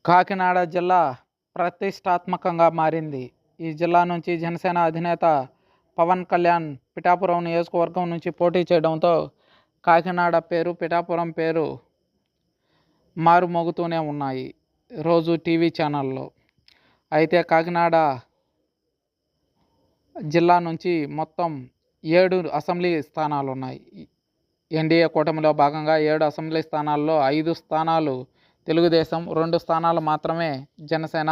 కాకినాడ జిల్లా ప్రతిష్టాత్మకంగా మారింది. ఈ జిల్లా నుంచి జనసేన అధినేత పవన్ కళ్యాణ్ పిఠాపురం నియోజకవర్గం నుంచి పోటీ చేయడంతో కాకినాడ పేరు, పిఠాపురం పేరు మారుమోగుతూనే ఉన్నాయి రోజు టీవీ ఛానల్లో. అయితే కాకినాడ జిల్లా నుంచి మొత్తం 7 అసెంబ్లీ స్థానాలు ఉన్నాయి. ఎన్డీఏ కూటమిలో భాగంగా 7 అసెంబ్లీ స్థానాల్లో 5 స్థానాలు తెలుగుదేశం, 2 స్థానాలు మాత్రమే జనసేన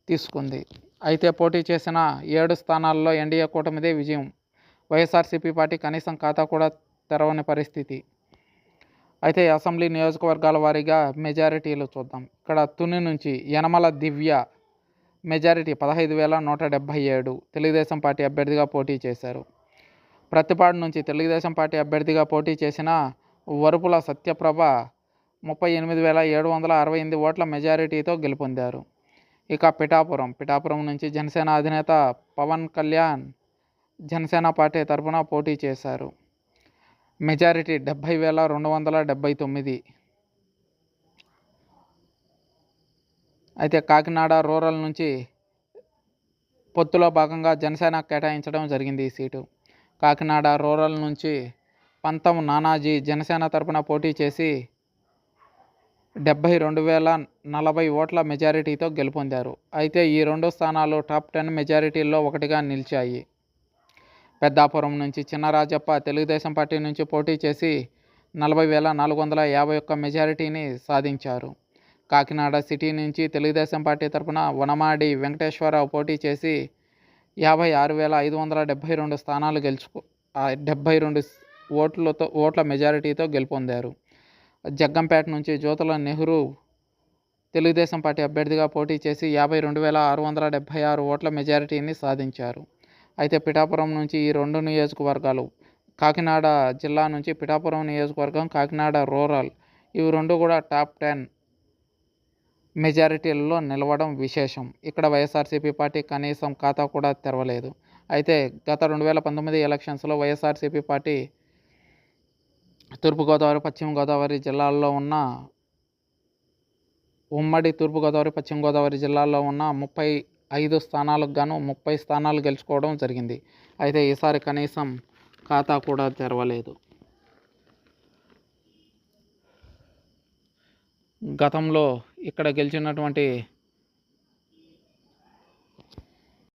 తీసుకుంది. అయితే పోటీ చేసిన 7 స్థానాల్లో ఎన్డీఏ కూటమిదే విజయం. వైఎస్ఆర్సీపీ పార్టీ కనీసం ఖాతా కూడా తెరవని పరిస్థితి. అయితే అసెంబ్లీ నియోజకవర్గాల వారీగా మెజారిటీలు చూద్దాం. ఇక్కడ తుని నుంచి యనమల దివ్య మెజారిటీ 15,177 తెలుగుదేశం పార్టీ అభ్యర్థిగా పోటీ చేశారు. ప్రతిపాడు నుంచి తెలుగుదేశం పార్టీ అభ్యర్థిగా పోటీ చేసిన వరుపుల సత్యప్రభ 38,768 ఓట్ల మెజారిటీతో గెలుపొందారు. ఇక పిఠాపురం నుంచి జనసేన అధినేత పవన్ కళ్యాణ్ జనసేన పార్టీ తరఫున పోటీ చేశారు. మెజారిటీ 70,279. అయితే కాకినాడ రూరల్ నుంచి పొత్తులో భాగంగా జనసేన కేటాయించడం జరిగింది ఈ సీటు. కాకినాడ రూరల్ నుంచి పంతం నానాజీ జనసేన తరపున పోటీ చేసి 72,040 ఓట్ల మెజారిటీతో గెలుపొందారు. అయితే ఈ 2 స్థానాలు టాప్ 10 మెజారిటీల్లో ఒకటిగా నిలిచాయి. పెద్దాపురం నుంచి చిన్నరాజప్ప తెలుగుదేశం పార్టీ నుంచి పోటీ చేసి 40,451 మెజారిటీని సాధించారు. కాకినాడ సిటీ నుంచి తెలుగుదేశం పార్టీ తరపున వనమాడి వెంకటేశ్వరరావు పోటీ చేసి 56,572 స్థానాలు 72 ఓట్ల మెజారిటీతో గెలుపొందారు. జగ్గంపేట నుంచి జ్యోతుల నెహ్రూ తెలుగుదేశం పార్టీ అభ్యర్థిగా పోటీ చేసి 52,676 ఓట్ల మెజారిటీని సాధించారు. అయితే పిఠాపురం నుంచి ఈ 2 నియోజకవర్గాలు, కాకినాడ జిల్లా నుంచి పిఠాపురం నియోజకవర్గం, కాకినాడ రూరల్, ఇవి 2 కూడా టాప్ 10 మెజారిటీలలో నిలవడం విశేషం. ఇక్కడ వైఎస్ఆర్సీపీ పార్టీ కనీసం ఖాతా కూడా తెరవలేదు. అయితే గత 2019 ఎలక్షన్స్లో వైఎస్ఆర్సీపీ పార్టీ తూర్పుగోదావరి, పశ్చిమ గోదావరి జిల్లాల్లో ఉన్న ఉమ్మడి తూర్పుగోదావరి, పశ్చిమ గోదావరి జిల్లాల్లో ఉన్న 35 స్థానాలకు గాను 30 స్థానాలు గెలుచుకోవడం జరిగింది. అయితే ఈసారి కనీసం ఖాతా కూడా తెరవలేదు. గతంలో ఇక్కడ గెలిచినటువంటి